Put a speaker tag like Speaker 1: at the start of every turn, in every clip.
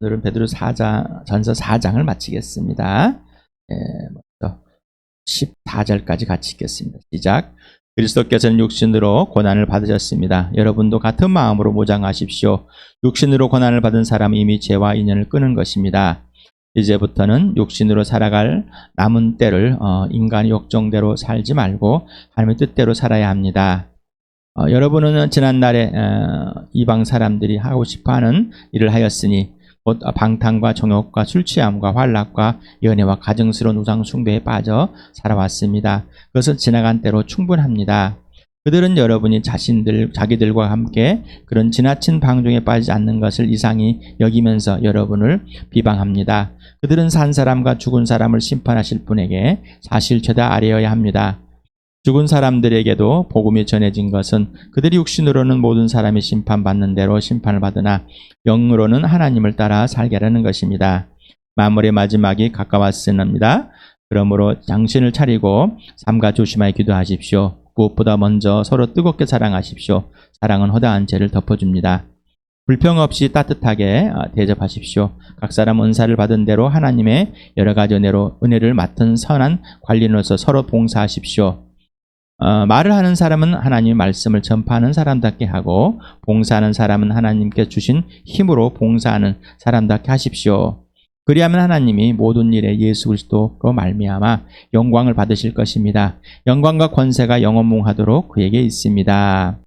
Speaker 1: 오늘은 베드로 전서 4장을 마치겠습니다. 먼저 14절까지 같이 읽겠습니다. 시작. 그리스도께서는 육신으로 고난을 받으셨습니다. 여러분도 같은 마음으로 모장하십시오. 육신으로 고난을 받은 사람은 이미 죄와 인연을 끊은 것입니다. 이제부터는 육신으로 살아갈 남은 때를 인간의 욕정대로 살지 말고 하나님의 뜻대로 살아야 합니다. 여러분은 지난날에 이방 사람들이 하고 싶어하는 일을 하였으니 곧 방탕과 정욕과 술취함과 환락과 연애와 가증스러운 우상 숭배에 빠져 살아왔습니다. 그것은 지나간 때로 충분합니다. 그들은 여러분이 자기들과 함께 그런 지나친 방종에 빠지지 않는 것을 이상히 여기면서 여러분을 비방합니다. 그들은 산 사람과 죽은 사람을 심판하실 분에게 사실 죄다 아뢰어야 합니다. 죽은 사람들에게도 복음이 전해진 것은 그들이 육신으로는 모든 사람이 심판받는 대로 심판을 받으나 영으로는 하나님을 따라 살게 하려는 것입니다. 만물의 마지막이 가까웠습니다. 그러므로 정신을 차리고 삼가 조심하여 기도하십시오. 무엇보다 먼저 서로 뜨겁게 사랑하십시오. 사랑은 허다한 죄를 덮어줍니다. 불평 없이 따뜻하게 대접하십시오. 각 사람 은사를 받은 대로 하나님의 여러 가지 은혜를 맡은 선한 관리인으로서 서로 봉사하십시오. 말을 하는 사람은 하나님의 말씀을 전파하는 사람답게 하고 봉사하는 사람은 하나님께 주신 힘으로 봉사하는 사람답게 하십시오. 그리하면 하나님이 모든 일에 예수 그리스도로 말미암아 영광을 받으실 것입니다. 영광과 권세가 영원무하도록 그에게 있습니다.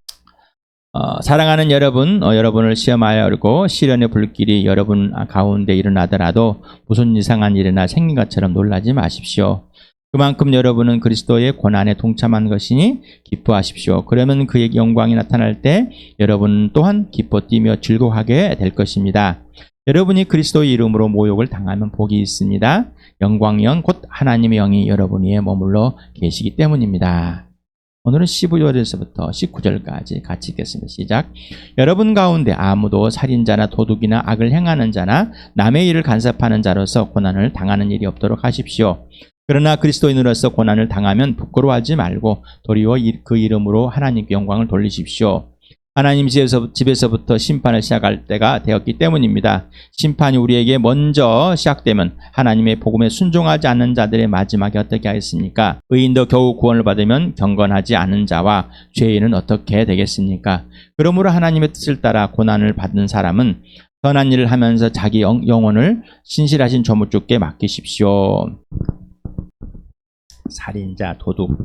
Speaker 1: 사랑하는 여러분, 여러분을 시험하여 알고 시련의 불길이 여러분 가운데 일어나더라도 무슨 이상한 일이나 생긴 것처럼 놀라지 마십시오. 그만큼 여러분은 그리스도의 고난에 동참한 것이니 기뻐하십시오. 그러면 그의 영광이 나타날 때 여러분 또한 기뻐 뛰며 즐거워하게 될 것입니다. 여러분이 그리스도의 이름으로 모욕을 당하면 복이 있습니다. 영광의 영 곧 하나님의 영이 여러분 위에 머물러 계시기 때문입니다. 오늘은 15절에서부터 19절까지 같이 읽겠습니다. 시작. 여러분 가운데 아무도 살인자나 도둑이나 악을 행하는 자나 남의 일을 간섭하는 자로서 고난을 당하는 일이 없도록 하십시오. 그러나 그리스도인으로서 고난을 당하면 부끄러워하지 말고 도리어 그 이름으로 하나님께 영광을 돌리십시오. 하나님 집에서부터 심판을 시작할 때가 되었기 때문입니다. 심판이 우리에게 먼저 시작되면 하나님의 복음에 순종하지 않는 자들의 마지막이 어떻게 하겠습니까? 의인도 겨우 구원을 받으면 경건하지 않은 자와 죄인은 어떻게 되겠습니까? 그러므로 하나님의 뜻을 따라 고난을 받는 사람은 선한 일을 하면서 자기 영혼을 신실하신 조물주께 맡기십시오. 살인자, 도둑,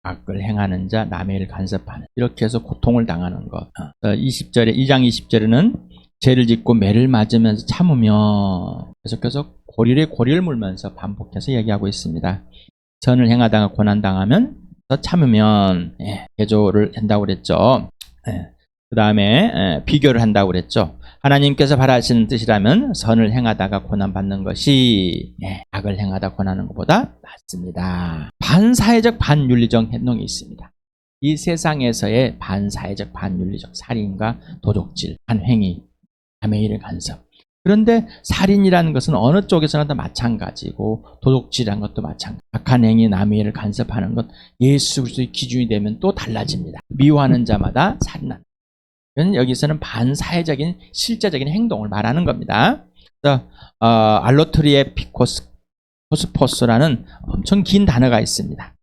Speaker 1: 악을 행하는 자, 남의 일을 간섭하는, 이렇게 해서 고통을 당하는 것. 2장 20절에는 죄를 짓고 매를 맞으면서 참으며 계속해서 고리를 물면서 반복해서 얘기하고 있습니다. 선을 행하다가 고난당하면 참으면 개조를 한다고 그랬죠. 그 다음에 비교를 한다고 그랬죠. 하나님께서 바라시는 뜻이라면 선을 행하다가 고난받는 것이 악을 행하다 고난하는 것보다 낫습니다. 반사회적 반윤리적 행동이 있습니다. 이 세상에서의 반사회적 반윤리적 살인과 도둑질, 반행위, 남의 일을 간섭. 그런데 살인이라는 것은 어느 쪽에서나 다 마찬가지고 도둑질이라는 것도 마찬가지. 악한 행위, 남의 일을 간섭하는 것, 예수 그리스도의 기준이 되면 또 달라집니다. 미워하는 자마다 살인한다. 여기서는 반사회적인 실제적인 행동을 말하는 겁니다. 그래서 알로트리에 피코스포스라는 엄청 긴 단어가 있습니다.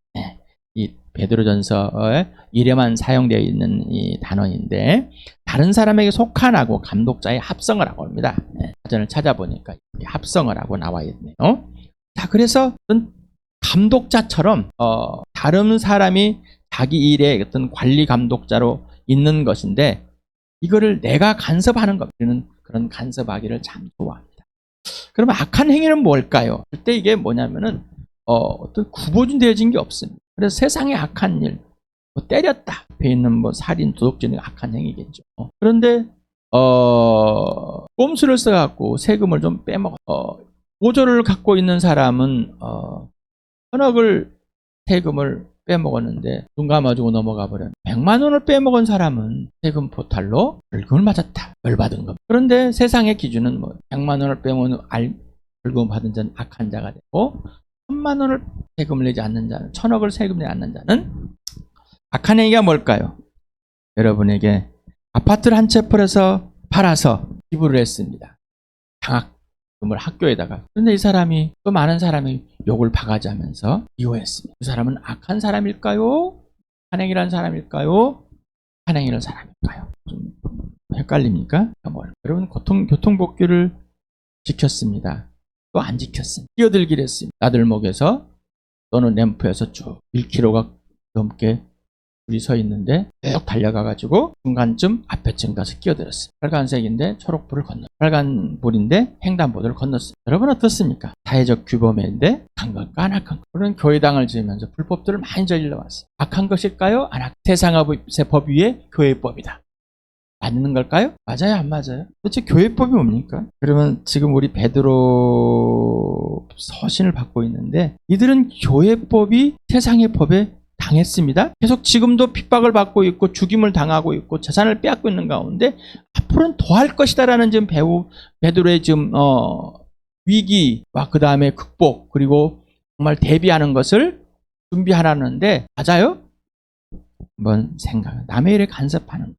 Speaker 1: 이 베드로전서에 이래만 사용되어 있는 이 단어인데 다른 사람에게 속한하고 감독자의 합성을 하고 합니다. 사전을 찾아보니까 합성을 하고 나와 있네요. 자, 그래서 어떤 감독자처럼 다른 사람이 자기 일의 어떤 관리 감독자로 있는 것인데 이거를 내가 간섭하는 것, 우리는 그런 간섭하기를 참 좋아합니다. 그러면 악한 행위는 뭘까요? 그때 이게 뭐냐면은 어떤 구분되어진 게 없습니다. 그래서 세상의 악한 일, 때렸다, 앞에 있는 살인, 도둑질은 악한 행위겠죠. 그런데 꼼수를 써갖고 세금을 좀 빼먹어. 5조를 갖고 있는 사람은 천억을 세금을 빼먹었는데 눈 감아주고 넘어가 버렸네. 100만 원을 빼먹은 사람은 세금 포탈로 벌금을 맞았다. 벌받은 겁니다. 그런데 세상의 기준은 100만 원을 빼먹은 벌금 받은 자는 악한 자가 되고 1000만 원을 세금을 내지 않는 자는, 1000억을 세금 내지 않는 자는 악한 행위가 뭘까요? 여러분에게 아파트를 한 채 팔아서 기부를 했습니다. 장학금을 학교에다가. 그런데 이 사람이 또 많은 사람이 욕을 바가지하면서 미워했습니다. 그 사람은 악한 사람일까요? 한행이라는 사람일까요? 한행이라는 사람일까요? 좀 헷갈립니까? 여러분 교통법규를 지켰습니다. 또 안 지켰습니다. 뛰어들기를 했습니다. 나들목에서 또는 램프에서 쭉 1km가 넘게 불이 서 있는데 쭉 달려가가지고 중간쯤 앞에쯤 가서 끼어들었어요. 빨간색인데 초록불을 건너, 빨간불인데 횡단보도를 건넜어요. 여러분 어떻습니까? 사회적 규범인데 간 걸까 안 악한 것? 그런 교회당을 지으면서 불법들을 많이 저질러 왔어요. 악한 것일까요? 안 악. 세상의 법 위에 교회법이다. 맞는 걸까요? 맞아요, 안 맞아요? 도대체 교회법이 뭡니까? 그러면 지금 우리 베드로 서신을 받고 있는데 이들은 교회법이 세상의 법에 당했습니다. 계속 지금도 핍박을 받고 있고 죽임을 당하고 있고 재산을 빼앗고 있는 가운데 앞으로는 더 할 것이다라는 지금 베드로의 지금 위기와 그 다음에 극복 그리고 정말 대비하는 것을 준비하라는데 맞아요? 한번 생각. 남의 일에 간섭하는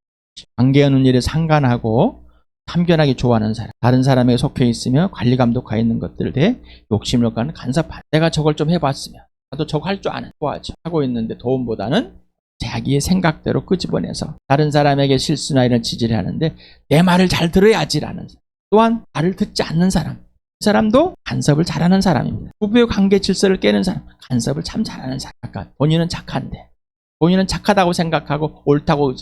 Speaker 1: 관계하는 일에 상관하고 참견하기 좋아하는 사람, 다른 사람에게 속해 있으며 관리 감독하에 있는 것들에 대해 욕심을 갖는 간섭한. 내가 저걸 좀 해봤으면 나도 저거 할 줄 아는 좋아하죠. 하고 있는데 도움보다는 자기의 생각대로 끄집어내서 다른 사람에게 실수나 이런 지지를 하는데 내 말을 잘 들어야지라는 사람. 또한 말을 듣지 않는 사람. 그 사람도 간섭을 잘하는 사람입니다. 부부의 관계 질서를 깨는 사람, 간섭을 참 잘하는 사람. 아까 본인은 착한데 본인은 착하다고 생각하고 옳다고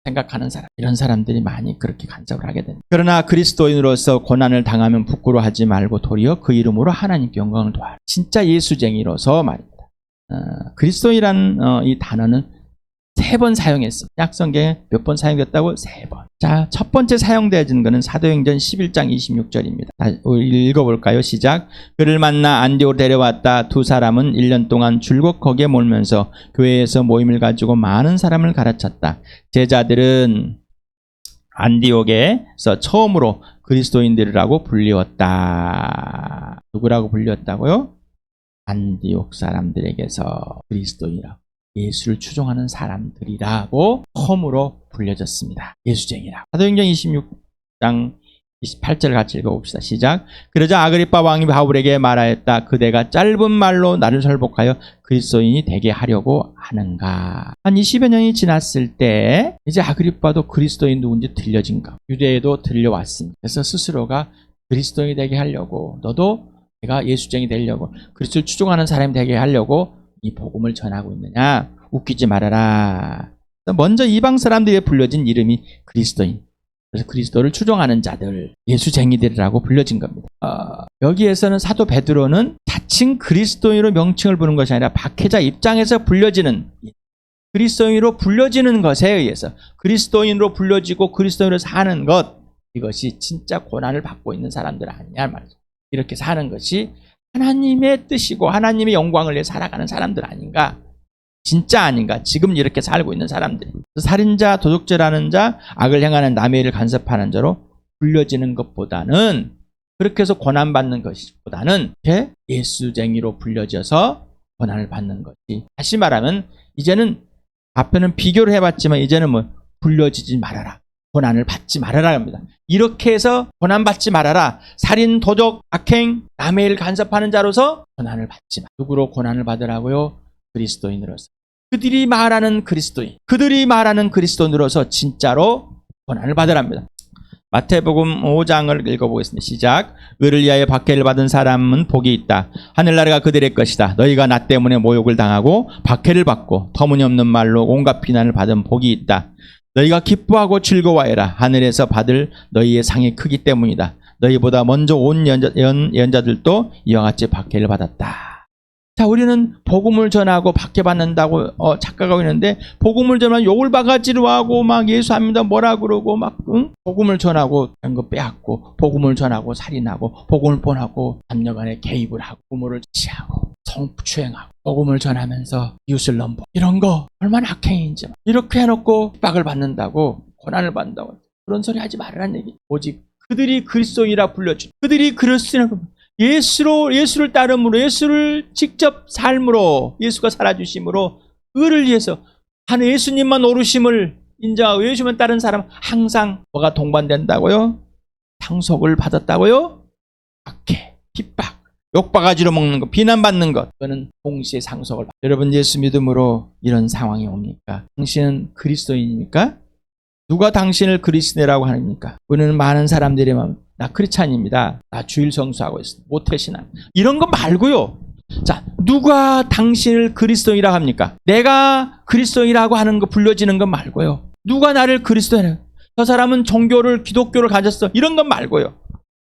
Speaker 1: 생각하는 사람, 이런 사람들이 많이 그렇게 간섭을 하게 됩니다. 그러나 그리스도인으로서 고난을 당하면 부끄러워하지 말고 도리어 그 이름으로 하나님께 영광을 도하라. 진짜 예수쟁이로서 말입니다. 그리스도인이라는 이 단어는 3번 사용했습니다. 약성경에 몇 번 사용됐다고? 3번. 자, 첫 번째 사용되어진 것은 사도행전 11장 26절입니다. 읽어볼까요? 시작. 그를 만나 안디옥으로 데려왔다. 두 사람은 1년 동안 줄곧 거기에 몰면서 교회에서 모임을 가지고 많은 사람을 가르쳤다. 제자들은 안디옥에서 처음으로 그리스도인들이라고 불리웠다. 누구라고 불리웠다고요? 안디옥 사람들에게서 그리스도인이라고. 예수를 추종하는 사람들이라고 처음으로 불려졌습니다. 예수쟁이라고. 사도행전 26장 28절 같이 읽어봅시다. 시작. 그러자 아그리빠 왕이 바울에게 말하였다. 그대가 짧은 말로 나를 설복하여 그리스도인이 되게 하려고 하는가. 한 20여 년이 지났을 때 이제 아그리빠도 그리스도인 누군지 들려진가. 유대에도 들려왔습니다. 그래서 스스로가 그리스도인이 되게 하려고, 너도 내가 예수쟁이 되려고, 그리스도를 추종하는 사람이 되게 하려고 이 복음을 전하고 있느냐? 웃기지 말아라. 먼저 이방 사람들에 불려진 이름이 그리스도인. 그래서 그리스도를 추종하는 자들, 예수쟁이들이라고 불려진 겁니다. 여기에서는 사도 베드로는 자칭 그리스도인으로 명칭을 부는 것이 아니라 박해자 입장에서 불려지는, 그리스도인으로 불려지는 것에 의해서 그리스도인으로 불려지고 그리스도인으로 사는 것, 이것이 진짜 고난을 받고 있는 사람들 아니냐 말이죠. 이렇게 사는 것이 하나님의 뜻이고 하나님의 영광을 위해 살아가는 사람들 아닌가? 진짜 아닌가? 지금 이렇게 살고 있는 사람들. 살인자, 도둑질하는 자, 악을 행하는 남의 일을 간섭하는 자로 불려지는 것보다는, 그렇게 해서 고난받는 것보다는 예수쟁이로 불려져서 고난을 받는 것이. 다시 말하면 이제는 앞에는 비교를 해봤지만 이제는 불려지지 말아라. 고난을 받지 말아라 합니다. 이렇게 해서 고난받지 말아라. 살인, 도적, 악행, 남의 일 간섭하는 자로서 고난을 받지 마. 누구로 고난을 받으라고요? 그리스도인으로서. 그들이 말하는 그리스도인, 그들이 말하는 그리스도인으로서 진짜로 고난을 받으랍니다. 마태복음 5장을 읽어보겠습니다. 시작. 의를 위하여 박해를 받은 사람은 복이 있다. 하늘나라가 그들의 것이다. 너희가 나 때문에 모욕을 당하고 박해를 받고 터무니없는 말로 온갖 비난을 받은 복이 있다. 너희가 기뻐하고 즐거워해라. 하늘에서 받을 너희의 상이 크기 때문이다. 너희보다 먼저 온 연자들도 이와 같이 박해를 받았다. 자, 우리는 복음을 전하고 박해받는다고 착각하고 있는데, 복음을 전하면 욕을 바가지로 하고 막 예수합니다 뭐라 그러고 막 복음을 전하고 이런 거 빼앗고, 복음을 전하고 살인하고, 복음을 본하고 남녀간에 개입을 하고, 부모를 취하고 성추행하고, 복음을 전하면서 이웃을 넘보, 이런 거 얼마나 악행인지. 이렇게 해놓고 핍박을 받는다고, 고난을 받는다고, 그런 소리 하지 말라는 얘기. 오직 그들이 그리스도인이라 불려주, 그들이 그리스도인이라고, 예수를 따름으로, 예수를 직접 삶으로, 예수가 살아주심으로, 의를 위해서 한 예수님만 오르심을 인정하고 예수만 따른 사람은 항상 뭐가 동반된다고요? 상속을 받았다고요? 박해, 핍박, 욕바가지로 먹는 것, 비난받는 것, 그거는 동시에 상속을 받아요. 여러분 예수 믿음으로 이런 상황이 옵니까? 당신은 그리스도인입니까? 누가 당신을 그리스도라고 하십니까? 우리는 많은 사람들이 나 크리스찬입니다. 나 주일 성수하고 있어. 모태신앙. 이런 거 말고요. 자, 누가 당신을 그리스도이라고 합니까? 내가 그리스도이라고 하는 거 불려지는 것 말고요. 누가 나를 그리스도이라고? 저 사람은 종교를 기독교를 가졌어. 이런 것 말고요.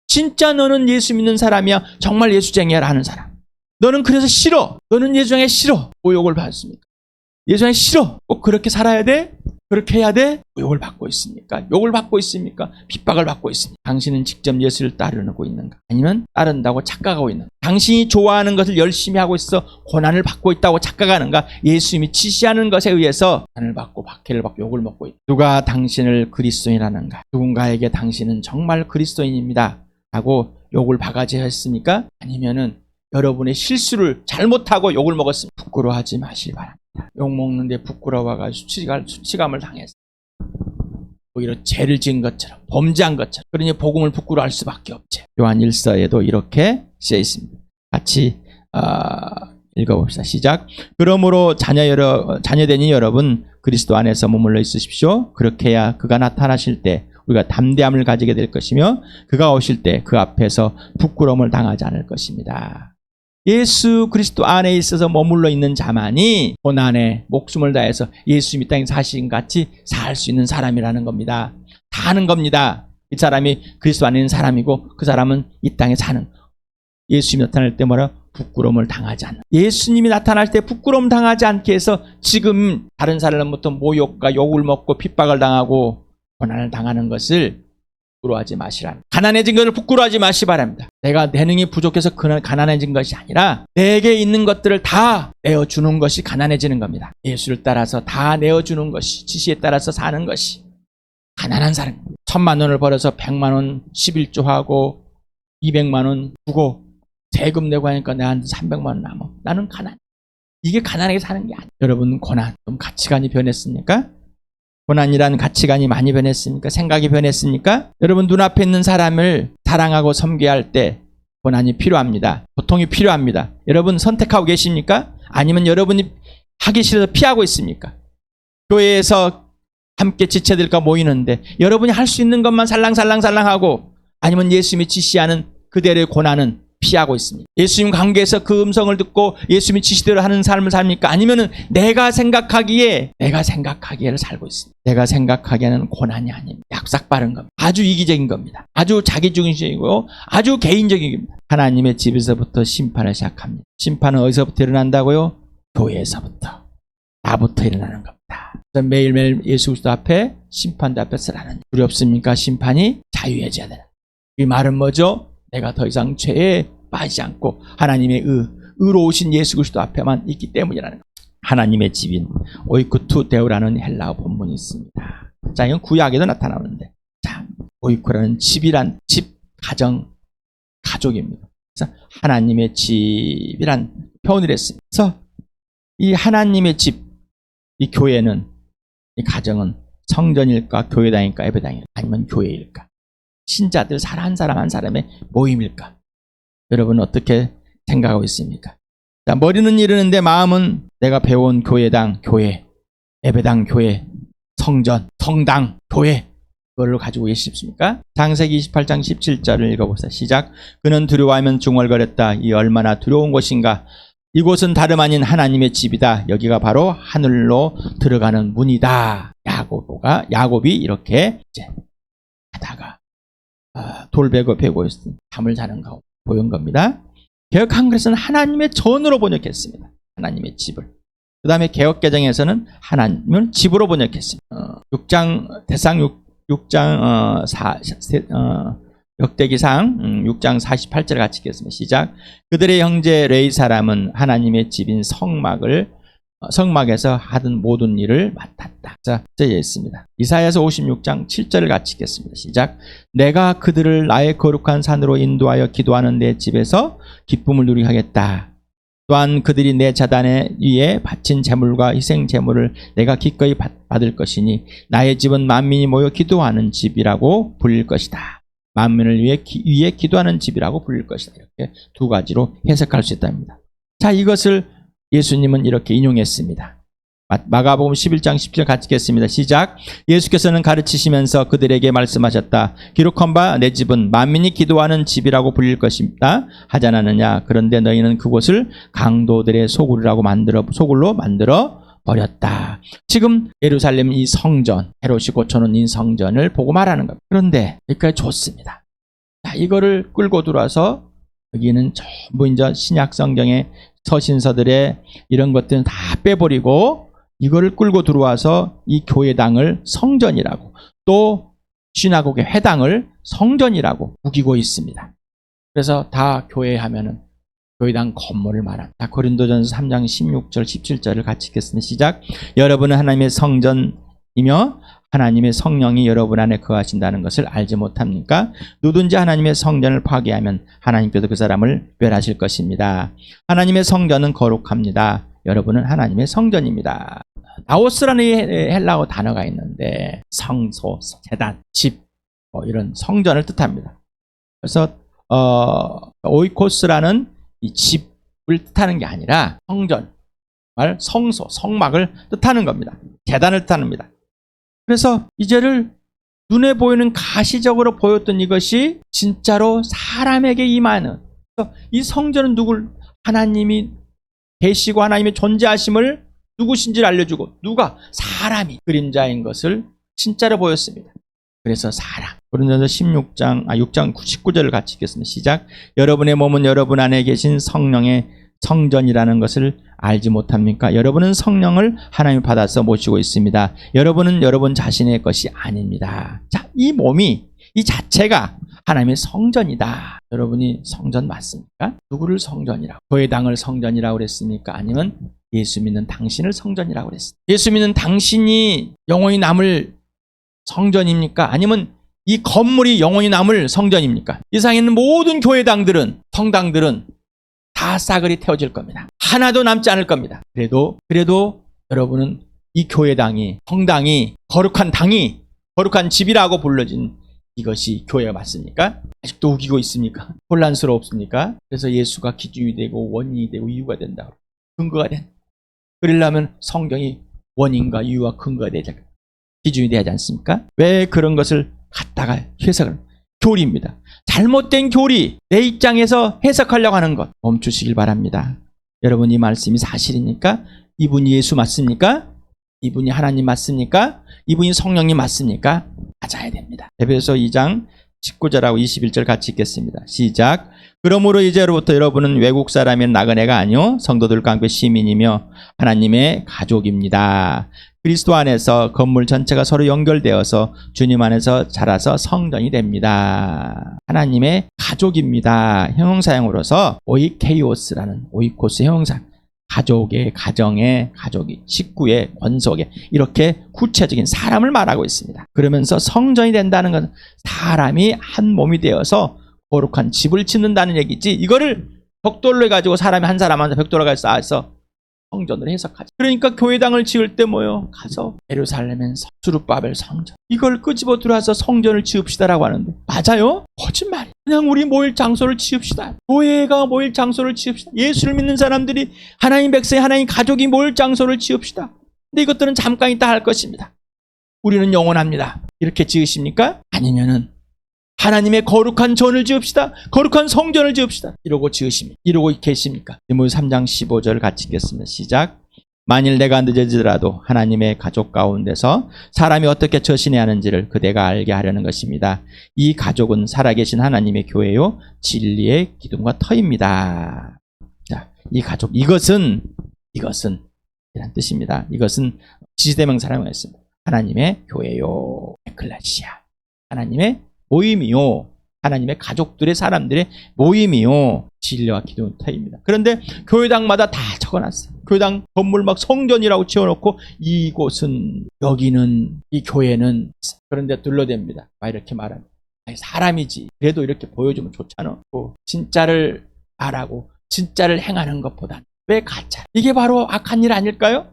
Speaker 1: 진짜 너는 예수 믿는 사람이야. 정말 예수쟁이야 하는 사람. 너는 그래서 싫어. 너는 예수쟁이 싫어. 모욕을 받습니까? 예수쟁이 싫어. 꼭 그렇게 살아야 돼? 그렇게 해야 돼? 욕을 받고 있습니까? 욕을 받고 있습니까? 핍박을 받고 있습니까? 당신은 직접 예수를 따르고 있는가? 아니면 따른다고 착각하고 있는가? 당신이 좋아하는 것을 열심히 하고 있어 고난을 받고 있다고 착각하는가? 예수님이 지시하는 것에 의해서 고난을 받고 박해를 받고 욕을 먹고 있다. 누가 당신을 그리스도인이라는가? 누군가에게 당신은 정말 그리스도인입니다 하고 욕을 바가지 했습니까? 아니면은 여러분의 실수를 잘못하고 욕을 먹었습니다. 부끄러워하지 마시기 바랍니다. 욕 먹는데 부끄러워가지고 수치감을 당했어. 오히려 죄를 지은 것처럼 범죄한 것처럼. 그러니 복음을 부끄러워할 수밖에 없지. 요한 1서에도 이렇게 쓰여 있습니다. 같이 읽어봅시다. 시작. 그러므로 자녀되니 여러분 그리스도 안에서 머물러 있으십시오. 그렇게 해야 그가 나타나실 때 우리가 담대함을 가지게 될 것이며 그가 오실 때 그 앞에서 부끄러움을 당하지 않을 것입니다. 예수 그리스도 안에 있어서 머물러 있는 자만이 고난에 목숨을 다해서 예수님이 땅에 사신 같이 살 수 있는 사람이라는 겁니다. 다 하는 겁니다. 이 사람이 그리스도 안에 있는 사람이고 그 사람은 이 땅에 사는 예수님이 나타날 때 뭐라? 부끄러움을 당하지 않는. 예수님이 나타날 때 부끄러움 당하지 않게 해서 지금 다른 사람부터 모욕과 욕을 먹고 핍박을 당하고 고난을 당하는 것을 부끄러워하지 마시라. 가난해진 것을 부끄러워하지 마시 바랍니다. 내가 재능이 부족해서 가난해진 것이 아니라 내게 있는 것들을 다 내어주는 것이 가난해지는 겁니다. 예수를 따라서 다 내어주는 것이, 지시에 따라서 사는 것이 가난한 사람. 1,000만 원을 벌어서 100만 원 11조하고 200만 원 주고 세금 내고 하니까 내한테 300만 원 남아. 나는 가난. 이게 가난하게 사는 게 아니에요. 여러분 고난 좀 가치관이 변했습니까? 고난이란 가치관이 많이 변했습니까? 생각이 변했습니까? 여러분 눈앞에 있는 사람을 사랑하고 섬겨야 할 때 고난이 필요합니다. 고통이 필요합니다. 여러분 선택하고 계십니까? 아니면 여러분이 하기 싫어서 피하고 있습니까? 교회에서 함께 지체들과 모이는데 여러분이 할 수 있는 것만 살랑살랑살랑하고 아니면 예수님이 지시하는 그대로의 고난은 피하고 있습니다. 예수님 관계에서 그 음성을 듣고 예수님이 지시대로 하는 삶을 삽니까? 아니면은 내가 생각하기에를 살고 있습니다. 내가 생각하기에는 고난이 아닙니다. 약삭빠른 겁니다. 아주 이기적인 겁니다. 아주 자기중심적이고 아주 개인적인 겁니다. 하나님의 집에서부터 심판을 시작합니다. 심판은 어디서부터 일어난다고요? 교회에서부터. 나부터 일어나는 겁니다. 그래서 매일매일 예수 그리스도 앞에 심판대 앞에 서라는 두렵습니까? 심판이 자유해져야 되는. 이 말은 뭐죠? 내가 더 이상 죄에 빠지지 않고 하나님의 의로우신 예수 그리스도 앞에만 있기 때문이라는 것. 하나님의 집인 오이쿠투 데오라는 헬라어 본문이 있습니다. 자, 이건 구약에도 나타나는데, 자, 오이쿠라는 집이란 집, 가정, 가족입니다. 그래서 하나님의 집이란 표현을 했습니다. 그래서 이 하나님의 집, 이 교회는, 이 가정은 성전일까, 교회당일까, 예배당일까, 아니면 교회일까? 신자들 한 사람 한 사람의 모임일까? 여러분 어떻게 생각하고 있습니까? 자, 머리는 이르는데 마음은 내가 배운 교회당, 교회, 예배당, 교회, 성전, 성당, 교회 그걸 가지고 계십니까? 창세기 28장 17절을 읽어보세요. 시작. 그는 두려워하면 중얼거렸다. 이 얼마나 두려운 곳인가. 이곳은 다름 아닌 하나님의 집이다. 여기가 바로 하늘로 들어가는 문이다. 야곱이 이렇게 이제 하다가 돌베고 베고 잠을 자는 거 보인 겁니다. 개역 한글에서는 하나님의 전으로 번역했습니다. 하나님의 집을. 그 다음에 개역 개정에서는 하나님을 집으로 번역했습니다. 6장 대상 6장 역대기상 6장 48절을 같이 읽겠습니다. 시작. 그들의 형제 레위 사람은 하나님의 집인 성막에서 하던 모든 일을 맡았다. 자, 되어 있습니다. 이사야서 56장 7절을 같이 읽겠습니다. 시작. 내가 그들을 나의 거룩한 산으로 인도하여 기도하는 내 집에서 기쁨을 누리게 하겠다. 또한 그들이 내 제단 위에 바친 제물과 희생 제물을 내가 기꺼이 받을 것이니 나의 집은 만민이 모여 기도하는 집이라고 불릴 것이다. 만민을 위해 기도하는 집이라고 불릴 것이다. 이렇게 두 가지로 해석할 수 있답니다. 자, 이것을 예수님은 이렇게 인용했습니다. 마가복음 11장 10절 같이 읽겠습니다. 시작. 예수께서는 가르치시면서 그들에게 말씀하셨다. 기록한 바 내 집은 만민이 기도하는 집이라고 불릴 것입니다. 하지 않았느냐. 그런데 너희는 그곳을 강도들의 소굴로 만들어 버렸다. 지금 예루살렘 이 성전, 헤롯이 고쳐놓은 이 성전을 보고 말하는 겁니다. 그런데 여기까지 좋습니다. 자, 이거를 끌고 들어와서 여기는 전부 이제 신약 성경의 서신서들의 이런 것들은 다 빼버리고 이거를 끌고 들어와서 이 교회당을 성전이라고, 또 시나고게 회당을 성전이라고 우기고 있습니다. 그래서 다 교회 하면은 교회당 건물을 말합니다. 고린도전서 3장 16절 17절을 같이 읽겠습니다. 시작. 여러분은 하나님의 성전이며 하나님의 성령이 여러분 안에 거하신다는 것을 알지 못합니까? 누구든지 하나님의 성전을 파괴하면 하나님께서 그 사람을 멸하실 것입니다. 하나님의 성전은 거룩합니다. 여러분은 하나님의 성전입니다. 나오스라는 헬라어 단어가 있는데 성소, 제단, 집 이런 성전을 뜻합니다. 그래서 오이코스라는 이 집을 뜻하는 게 아니라 성전, 성소, 성막을 뜻하는 겁니다. 제단을 뜻합니다. 그래서 이제를 눈에 보이는 가시적으로 보였던 이것이 진짜로 사람에게 임하는, 이 성전은 하나님이 계시고 하나님의 존재하심을 누구신지를 알려주고, 누가? 사람이 그림자인 것을 진짜로 보였습니다. 그래서 사람. 고린도전서 6장 19절을 같이 읽겠습니다. 시작. 여러분의 몸은 여러분 안에 계신 성령의 성전이라는 것을 알지 못합니까? 여러분은 성령을 하나님이 받아서 모시고 있습니다. 여러분은 여러분 자신의 것이 아닙니다. 자, 이 몸이, 이 자체가 하나님의 성전이다. 여러분이 성전 맞습니까? 누구를 성전이라고? 교회당을 성전이라고 그랬습니까? 아니면 예수 믿는 당신을 성전이라고 그랬습니까? 예수 믿는 당신이 영원히 남을 성전입니까? 아니면 이 건물이 영원히 남을 성전입니까? 이 세상에 있는 모든 교회당들은, 성당들은 다 싸그리 태워질 겁니다. 하나도 남지 않을 겁니다. 그래도 여러분은 이 교회당이, 성당이, 거룩한 당이, 거룩한 집이라고 불러진 이것이 교회가 맞습니까? 아직도 우기고 있습니까? 혼란스럽습니까? 그래서 예수가 기준이 되고 원인이 되고 이유가 된다고. 근거가 된다. 그러려면 성경이 원인과 이유와 근거가 되야 될 기준이 되지 않습니까? 왜 그런 것을 갖다가 해석을? 교리입니다. 잘못된 교리, 내 입장에서 해석하려고 하는 것 멈추시길 바랍니다. 여러분, 이 말씀이 사실입니까? 이분이 예수 맞습니까? 이분이 하나님 맞습니까? 이분이 성령님 맞습니까? 맞아야 됩니다. 에베소 2장 19절하고 21절 같이 읽겠습니다. 시작. 그러므로 이제로부터 여러분은 외국 사람의 나그네가 아니요 성도들과 함께 시민이며 하나님의 가족입니다. 그리스도 안에서 건물 전체가 서로 연결되어서 주님 안에서 자라서 성전이 됩니다. 하나님의 가족입니다. 형용사형으로서 오이케이오스라는 오이코스 형용사, 가족의, 가정의, 가족이, 식구의, 권속의, 이렇게 구체적인 사람을 말하고 있습니다. 그러면서 성전이 된다는 것은 사람이 한 몸이 되어서 거룩한 집을 짓는다는 얘기지, 이거를 벽돌로 해가지고 사람이 한 사람 한 사람 벽돌로 가서 쌓아서 성전으로 해석하지. 그러니까 교회당을 지을 때 뭐요? 가서 예루살렘엔 스룹바벨 성전, 이걸 끄집어 들어와서 성전을 지읍시다라고 하는데 맞아요? 거짓말이에요. 그냥 우리 모일 장소를 지읍시다. 교회가 모일 장소를 지읍시다. 예수를 믿는 사람들이, 하나님 백성이, 하나님 가족이 모일 장소를 지읍시다. 근데 이것들은 잠깐 있다 할 것입니다. 우리는 영원합니다. 이렇게 지으십니까? 아니면은 하나님의 거룩한 전을 지읍시다. 거룩한 성전을 지읍시다. 이러고 계십니까? 디모데 3장 15절을 같이 읽겠습니다. 시작. 만일 내가 늦어지더라도 하나님의 가족 가운데서 사람이 어떻게 처신해야 하는지를 그대가 알게 하려는 것입니다. 이 가족은 살아계신 하나님의 교회요 진리의 기둥과 터입니다. 자, 이 가족, 이것은 이란 뜻입니다. 이것은 지지대명사라고 했습니다. 하나님의 교회요 에클레시아, 하나님의 모임이요, 하나님의 가족들의, 사람들의 모임이요 진리와 기둥의 터입니다. 그런데 교회당마다 다 적어놨어요. 교회당 건물 막 성전이라고 지어놓고 이곳은, 여기는, 이 교회는 그런 데 둘러댑니다. 막 이렇게 말합니다. 아니, 사람이지. 그래도 이렇게 보여주면 좋잖아. 진짜를 말하고 진짜를 행하는 것보다 왜 가짜? 이게 바로 악한 일 아닐까요?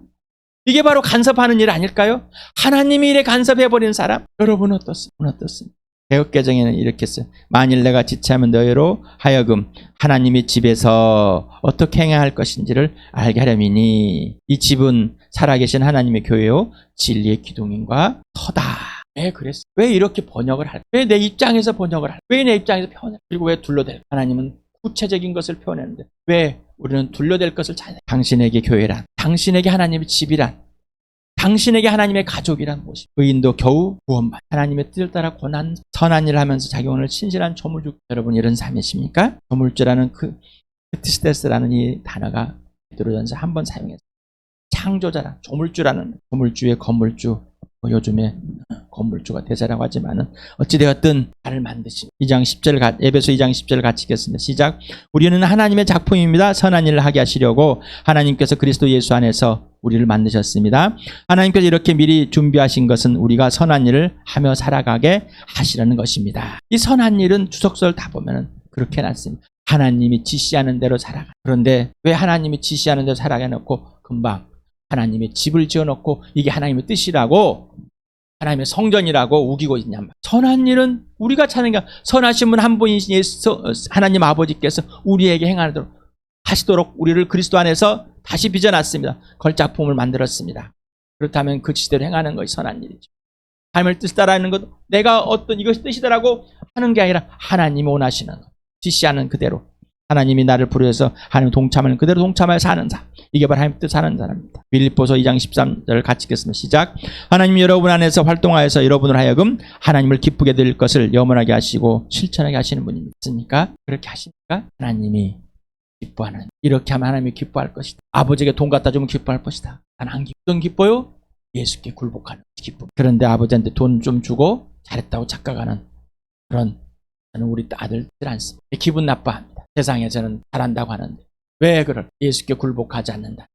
Speaker 1: 이게 바로 간섭하는 일 아닐까요? 하나님이 일에 간섭해버린 사람, 여러분 어떻습니까? 개역개정에는 이렇게 써요. 만일 내가 지체하면 너희로 하여금 하나님의 집에서 어떻게 행해야 할 것인지를 알게 하려니니 이 집은 살아계신 하나님의 교회요 진리의 기둥인과 터다. 왜 그랬어? 왜 이렇게 번역을 할까? 왜 내 입장에서 번역을 할까? 왜 내 입장에서 표현해? 그리고 왜 둘러댈까? 하나님은 구체적인 것을 표현했는데 왜 우리는 둘러댈 것을 찾아? 당신에게 교회란, 당신에게 하나님의 집이란, 당신에게 하나님의 가족이란 무엇이? 의인도 겨우 구원받. 하나님의 뜻을 따라 고난 선한 일을 하면서 자기 오늘 신실한 조물주. 여러분 이런 삶이십니까? 조물주라는 그 크티스테스라는 이 단어가 베드로전서 한 번 사용했어요. 창조자라, 조물주라는, 조물주의 건물주, 요즘에 건물주가 대세라고 하지만은 어찌되었든 나를 만드신 2장 10절 에베소 2장 10절 같이 읽겠습니다. 시작. 우리는 하나님의 작품입니다. 선한 일을 하게 하시려고 하나님께서 그리스도 예수 안에서 우리를 만드셨습니다. 하나님께서 이렇게 미리 준비하신 것은 우리가 선한 일을 하며 살아가게 하시려는 것입니다. 이 선한 일은 주석서를 다 보면은 그렇게 해놨습니다. 하나님이 지시하는 대로 살아가. 그런데 왜 하나님이 지시하는 대로 살아가 놓고 금방 하나님의 집을 지어놓고 이게 하나님의 뜻이라고 하나님의 성전이라고 우기고 있냐. 선한 일은 우리가 찾는 게 선하신 분 한 분이신 예수 하나님 아버지께서 우리에게 하시도록 우리를 그리스도 안에서 다시 빚어놨습니다. 걸작품을 만들었습니다. 그렇다면 그 지시대로 행하는 것이 선한 일이죠. 하나님의 뜻을 따라하는 것, 내가 어떤 이것이 뜻이더라고 하는 게 아니라 하나님이 원하시는 것, 지시하는 그대로 하나님이 나를 부르셔서 하나님 동참하는 그대로 동참하여 사는 사람, 이게 바로 하나님 뜻 사는 사람입니다. 빌립보서 2장 13절 같이 읽겠습니다. 시작. 하나님이 여러분 안에서 활동하여서 여러분을 하여금 하나님을 기쁘게 드릴 것을 염원하게 하시고 실천하게 하시는 분입니다. 맞습니까? 그렇게 하십니까? 하나님이 기뻐하는, 이렇게 하면 하나님이 기뻐할 것이다. 아버지에게 돈 갖다 주면 기뻐할 것이다. 난 안 기뻐요? 예수께 굴복하는 기쁨. 그런데 아버지한테 돈 좀 주고 잘했다고 착각하는 그런 우리 아들들 않습니다. 기분 나빠합니다. 세상에서는 잘한다고 하는데 왜 그럴? 예수께 굴복하지 않는다.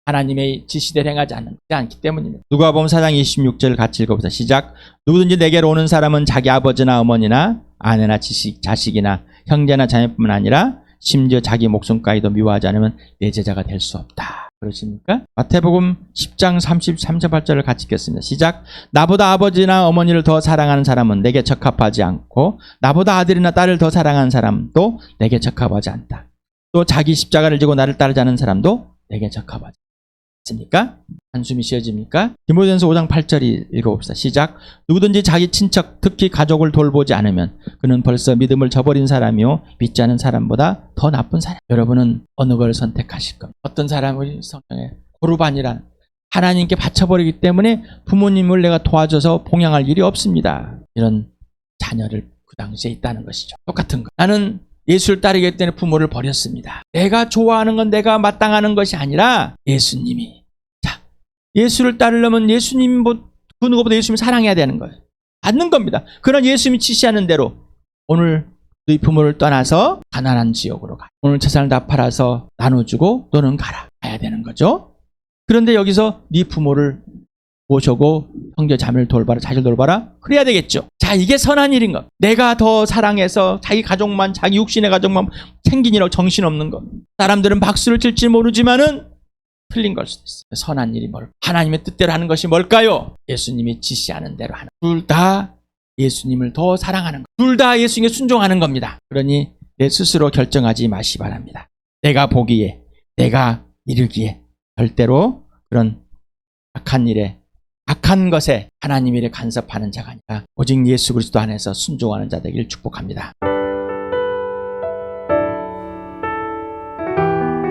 Speaker 1: 하나님의 지시대로 행하지 않기 때문입니다. 누가복음 4장 26절 같이 읽어보자. 시작. 누구든지 내게로 오는 사람은 자기 아버지나 어머니나 아내나 자식이나 형제나 자녀뿐만 아니라 심지어 자기 목숨까지도 미워하지 않으면 내 제자가 될 수 없다. 그러십니까? 마태복음 10장 33절을 같이 읽겠습니다. 시작. 나보다 아버지나 어머니를 더 사랑하는 사람은 내게 적합하지 않고 나보다 아들이나 딸을 더 사랑하는 사람도 내게 적합하지 않다. 또 자기 십자가를 지고 나를 따르지 않는 사람도 내게 적합하지 않습니까? 한숨이 쉬어집니까? 디모데전서 5장 8절 읽어봅시다. 시작. 누구든지 자기 친척 특히 가족을 돌보지 않으면 그는 벌써 믿음을 저버린 사람이요 믿지 않은 사람보다 더 나쁜 사람. 여러분은 어느 걸 선택하실 겁니까? 어떤 사람을 성경에 고르반이란 하나님께 바쳐버리기 때문에 부모님을 내가 도와줘서 봉양할 일이 없습니다. 이런 자녀를 그 당시에 있다는 것이죠. 똑같은 거. 나는 예수를 따르기 때문에 부모를 버렸습니다. 내가 좋아하는 건 내가 마땅하는 것이 아니라 예수님이. 자, 예수를 따르려면 예수님 그 누구보다 예수님을 사랑해야 되는 거예요. 받는 겁니다. 그런 예수님이 지시하는 대로 오늘 너희 부모를 떠나서 가난한 지역으로 가. 오늘 재산을 다 팔아서 나눠주고 너는 가라. 가야 되는 거죠. 그런데 여기서 네 부모를 모셔고 형제 자매를 돌봐라, 자식을 돌봐라. 그래야 되겠죠. 자, 이게 선한 일인 것. 내가 더 사랑해서 자기 가족만, 자기 육신의 가족만 챙기느라고 정신없는 것. 사람들은 박수를 칠지 모르지만은 틀린 걸 수도 있어요. 선한 일이 뭘까? 하나님의 뜻대로 하는 것이 뭘까요? 예수님이 지시하는 대로 하는 것. 둘 다 예수님을 더 사랑하는 것. 둘 다 예수님께 순종하는 겁니다. 그러니 내 스스로 결정하지 마시 바랍니다. 내가 보기에, 내가 이르기에 절대로 그런 악한 일에, 악한 것에 하나님 일에 간섭하는 자가 아니라 오직 예수 그리스도 안에서 순종하는 자 되기를 축복합니다.